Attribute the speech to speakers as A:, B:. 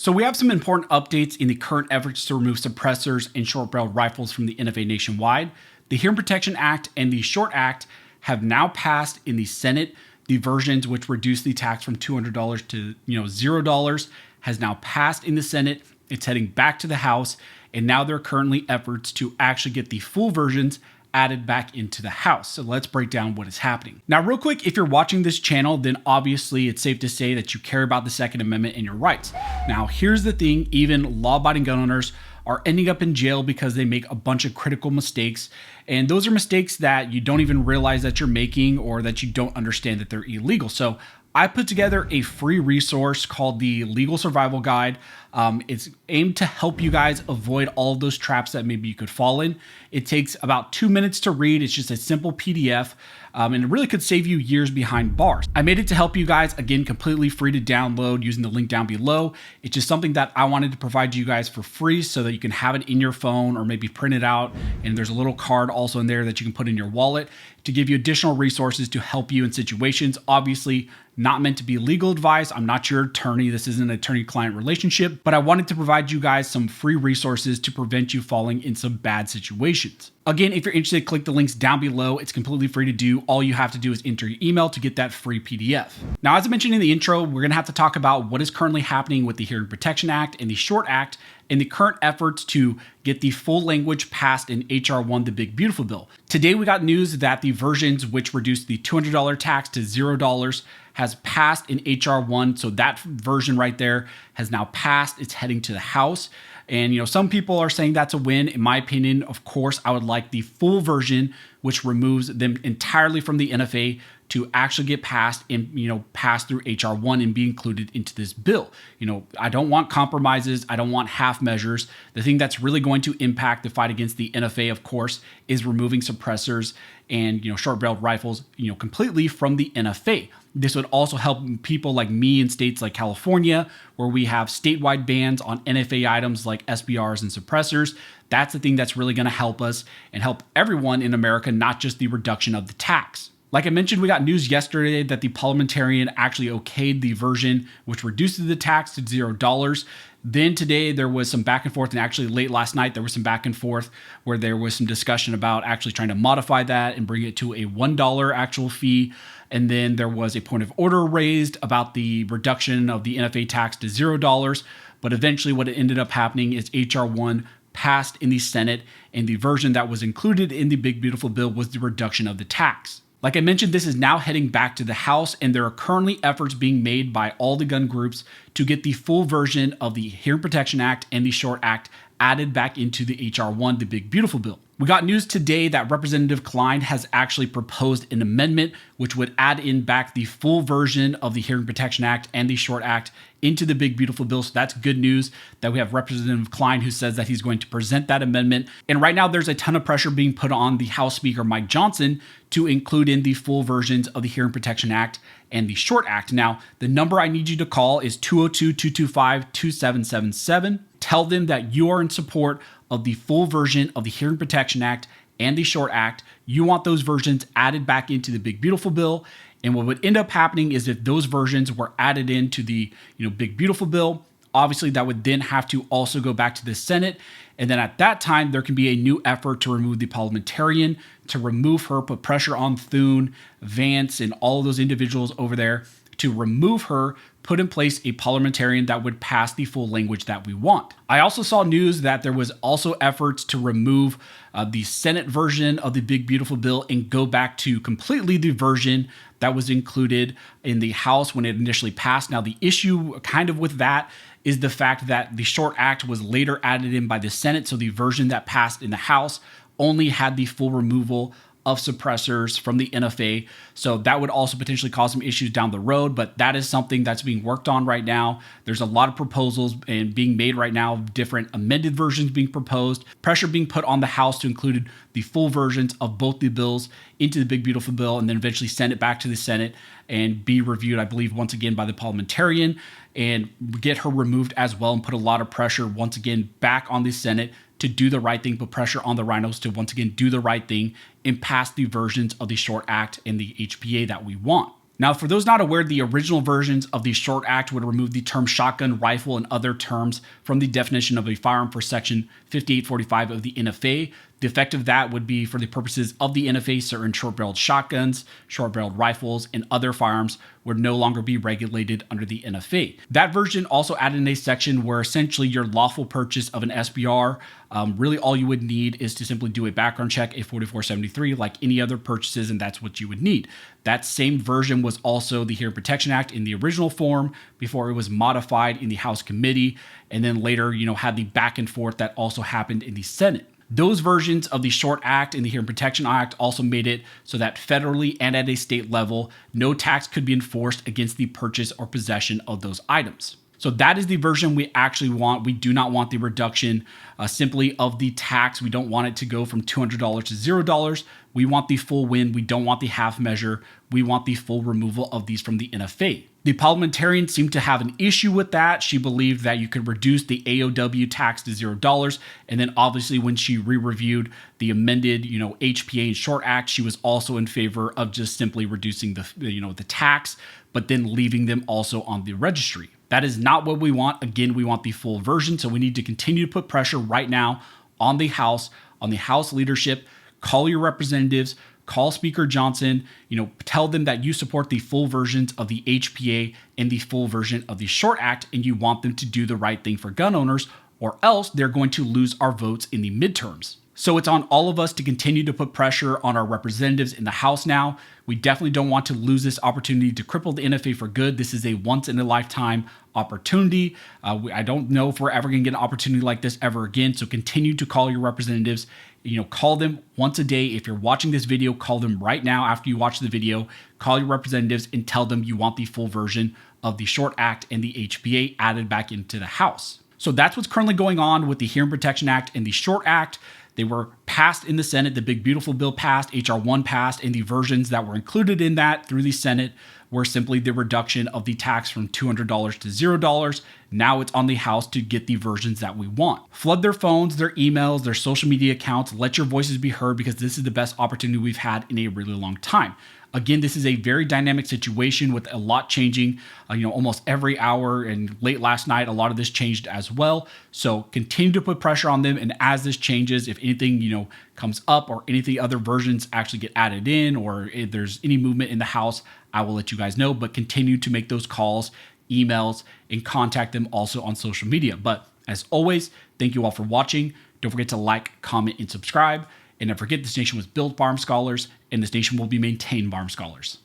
A: So we have some important updates in the current efforts to remove suppressors and short-barreled rifles from the NFA nationwide. The Hearing Protection Act and the Short Act have now passed in the Senate. The versions which reduce the tax from $200 to $0 has now passed in the Senate. It's heading back to the House, and now there are currently efforts to actually get the full versions added back into the House. So let's break down what is happening. Now, real quick, if you're watching this channel, then obviously it's safe to say that you care about the Second Amendment and your rights. Now, here's the thing, even law-abiding gun owners are ending up in jail because they make a bunch of critical mistakes. And those are mistakes that you don't even realize that you're making or that you don't understand that they're illegal. So I put together a free resource called the Legal Survival Guide. It's aimed to help you guys avoid all of those traps that maybe you could fall in. It takes about 2 minutes to read. It's just a simple PDF, and it really could save you years behind bars. I made it to help you guys, again, completely free to download using the link down below. It's just something that I wanted to provide you guys for free so that you can have it in your phone or maybe print it out. And there's a little card also in there that you can put in your wallet to give you additional resources to help you in situations. Obviously, not meant to be legal advice. I'm not your attorney. This isn't an attorney-client relationship, but I wanted to provide you guys some free resources to prevent you falling in some bad situations. Again, if you're interested, click the links down below. It's completely free to do. All you have to do is enter your email to get that free PDF. Now, as I mentioned in the intro, we're going to have to talk about what is currently happening with the Hearing Protection Act and the Short Act and the current efforts to get the full language passed in H.R. 1, the Big Beautiful Bill. Today, we got news that the versions which reduced the $200 tax to $0 has passed in H.R. 1. So that version right there has now passed. It's heading to the House. And, some people are saying that's a win. In my opinion, of course, I would like the full version, which removes them entirely from the NFA to actually get passed and, pass through H.R. 1 and be included into this bill. I don't want compromises. I don't want half measures. The thing that's really going to impact the fight against the NFA, of course, is removing suppressors and, short-barreled rifles, completely from the NFA. This would also help people like me in states like California, where we have statewide bans on NFA items like SBRs and suppressors. That's the thing that's really going to help us and help everyone in America, not just the reduction of the tax. Like I mentioned, we got news yesterday that the parliamentarian actually okayed the version which reduces the tax to $0. Then today there was some back and forth, and actually late last night there was some back and forth where there was some discussion about actually trying to modify that and bring it to a $1 actual fee. And then there was a point of order raised about the reduction of the NFA tax to $0. But eventually what ended up happening is H.R. 1 passed in the Senate, and the version that was included in the Big Beautiful Bill was the reduction of the tax. Like I mentioned, this is now heading back to the House, and there are currently efforts being made by all the gun groups to get the full version of the Hearing Protection Act and the Short Act added back into the H.R. 1, the Big Beautiful Bill. We got news today that Representative Klein has actually proposed an amendment which would add in back the full version of the Hearing Protection Act and the Short Act into the Big Beautiful Bill. So that's good news that we have Representative Klein who says that he's going to present that amendment. And right now there's a ton of pressure being put on the House Speaker Mike Johnson to include in the full versions of the Hearing Protection Act and the Short Act. Now, the number I need you to call is 202-225-2777. Tell them that you are in support of the full version of the Hearing Protection Act and the Short Act. You want those versions added back into the Big Beautiful Bill. And what would end up happening is if those versions were added into the Big Beautiful Bill, obviously that would then have to also go back to the Senate. And then at that time, there can be a new effort to remove the parliamentarian, to remove her, put pressure on Thune, Vance, and all of those individuals over there to remove her, put in place a parliamentarian that would pass the full language that we want. I also saw news that there was also efforts to remove the Senate version of the Big Beautiful Bill and go back to completely the version that was included in the House when it initially passed. Now, the issue kind of with that is the fact that the Short Act was later added in by the Senate, so the version that passed in the House only had the full removal of suppressors from the NFA. So that would also potentially cause some issues down the road, but that is something that's being worked on right now. There's a lot of proposals and being made right now, different amended versions being proposed, pressure being put on the House to include the full versions of both the bills into the Big Beautiful Bill and then eventually send it back to the Senate and be reviewed, I believe, once again by the parliamentarian and get her removed as well and put a lot of pressure once again back on the Senate to do the right thing, put pressure on the rhinos to once again do the right thing and pass the versions of the Short Act and the HPA that we want. Now, for those not aware, the original versions of the Short Act would remove the term shotgun, rifle, and other terms from the definition of a firearm for Section 5845 of the NFA. The effect of that would be for the purposes of the NFA, certain short-barreled shotguns, short-barreled rifles, and other firearms would no longer be regulated under the NFA. That version also added in a section where essentially your lawful purchase of an SBR, really all you would need is to simply do a background check, a 4473, like any other purchases, and that's what you would need. That same version was also the Hearing Protection Act in the original form before it was modified in the House committee, and then later, had the back and forth that also happened in the Senate. Those versions of the Short Act and the Hearing Protection Act also made it so that federally and at a state level, no tax could be enforced against the purchase or possession of those items. So that is the version we actually want. We do not want the reduction simply of the tax. We don't want it to go from $200 to $0. We want the full win. We don't want the half measure. We want the full removal of these from the NFA. The parliamentarian seemed to have an issue with that. She believed that you could reduce the AOW tax to $0. And then obviously when she re-reviewed the amended, HPA and Short Act, she was also in favor of just simply reducing the tax, but then leaving them also on the registry. That is not what we want. Again, we want the full version. So we need to continue to put pressure right now on the House leadership. Call your representatives, call Speaker Johnson, tell them that you support the full versions of the HPA and the full version of the Short Act, and you want them to do the right thing for gun owners, or else they're going to lose our votes in the midterms. So it's on all of us to continue to put pressure on our representatives in the House now. We definitely don't want to lose this opportunity to cripple the NFA for good. This is a once-in-a-lifetime opportunity. I don't know if we're ever going to get an opportunity like this ever again. So continue to call your representatives. Call them once a day. If you're watching this video, call them right now after you watch the video. Call your representatives and tell them you want the full version of the Short Act and the HPA added back into the House. So that's what's currently going on with the Hearing Protection Act and the Short Act. They were passed in the Senate. The big beautiful bill passed, H.R. 1 passed, and the versions that were included in that through the Senate were simply the reduction of the tax from $200 to $0. Now it's on the House to get the versions that we want. Flood their phones, their emails, their social media accounts. Let your voices be heard because this is the best opportunity we've had in a really long time. Again, this is a very dynamic situation with a lot changing, almost every hour, and late last night, a lot of this changed as well. So continue to put pressure on them. And as this changes, if anything, comes up or anything other versions actually get added in, or if there's any movement in the House, I will let you guys know, but continue to make those calls, emails, and contact them also on social media. But as always, thank you all for watching. Don't forget to like, comment, and subscribe. And don't forget, this nation was built by armed scholars, and this nation will be maintained by armed scholars.